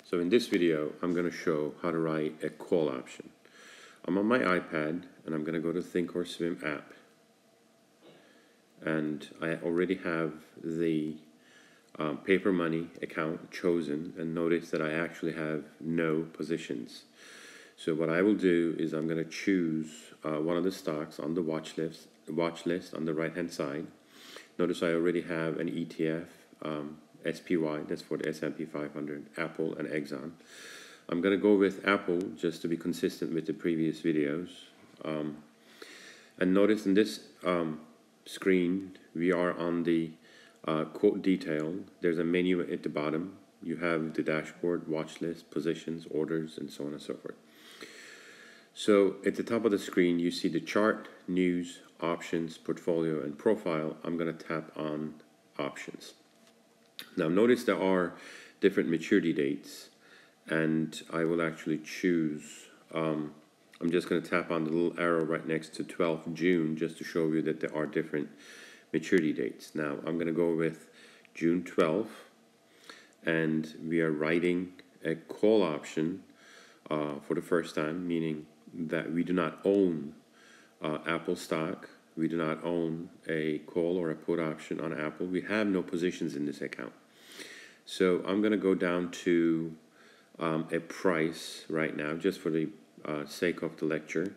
So in this video, I'm going to show how to write a call option. I'm on my iPad and I'm going to go to Thinkorswim app. And I already have the paper money account chosen, and notice that I actually have no positions. So what I will do is I'm going to choose one of the stocks on the watch list on the right hand side. Notice I already have an ETF, SPY, that's for the S&P 500, Apple and Exxon. I'm going to go with Apple just to be consistent with the previous videos. And notice in this screen we are on the quote detail. There's a menu at the bottom. You have the dashboard, watch list, positions, orders, and so on and so forth. So at the top of the screen you see the chart, news, options, portfolio, and profile. I'm going to tap on options. Now notice there are different maturity dates, and I will actually choose, I'm just going to tap on the little arrow right next to 12th June just to show you that there are different maturity dates. Now I'm going to go with June 12th, and we are writing a call option for the first time, meaning that we do not own Apple stock. We do not own a call or a put option on Apple. We have no positions in this account. So I'm going to go down to a price right now, just for the sake of the lecture,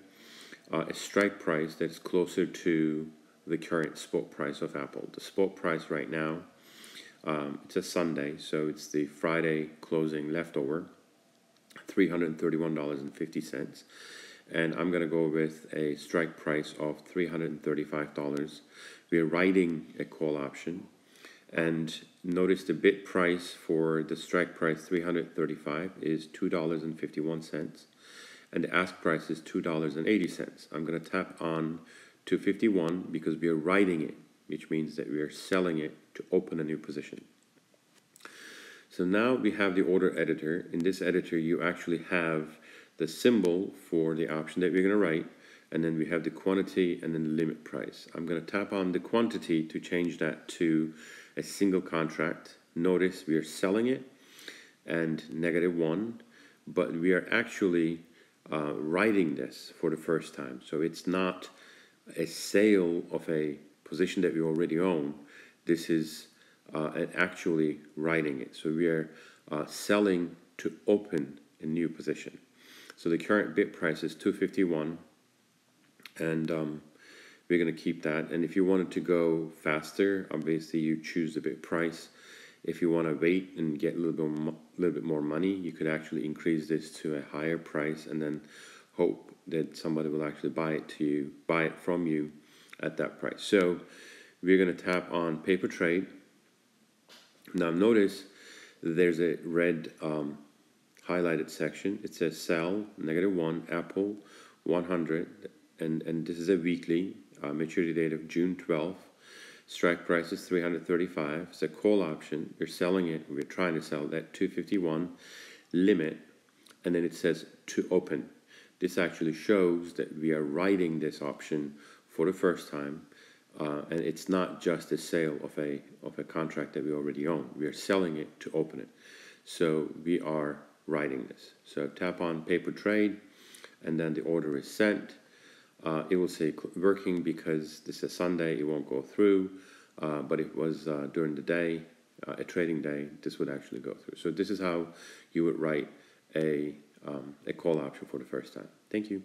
a strike price that's closer to the current spot price of Apple. The spot price right now, it's a Sunday, so it's the Friday closing leftover, $331.50. And I'm going to go with a strike price of $335. We are writing a call option, and notice the bid price for the strike price $335 is $2.51, and the ask price is $2.80. I'm going to tap on $2.51 because we are writing it, which means that we are selling it to open a new position. So now we have the order editor. In this editor you actually have the symbol for the option that we're going to write, and then we have the quantity and then the limit price. I'm going to tap on the quantity to change that to a single contract. Notice we are selling it and -1, but we are actually writing this for the first time. So it's not a sale of a position that we already own. This is actually writing it. So we are selling to open a new position. So the current bid price is $2.51, and we're going to keep that. And if you wanted to go faster, obviously you choose the bid price. If you want to wait and get a little bit more money, you could actually increase this to a higher price and then hope that somebody will actually buy it from you at that price. So we're going to tap on paper trade. Now notice there's a red highlighted section. It says sell -1 Apple 100, and this is a weekly maturity date of June 12th. Strike price is $335. It's a call option. We're selling it. We're trying to sell that $2.51 limit, and then it says to open. This actually shows that we are writing this option for the first time, and it's not just a sale of a contract that we already own. We are selling it to open it. So we are writing this. So tap on paper trade, and then the order is sent. It will say working because this is a Sunday. It won't go through, but if it was during the day, a trading day, this would actually go through. So this is how you would write a call option for the first time. Thank you.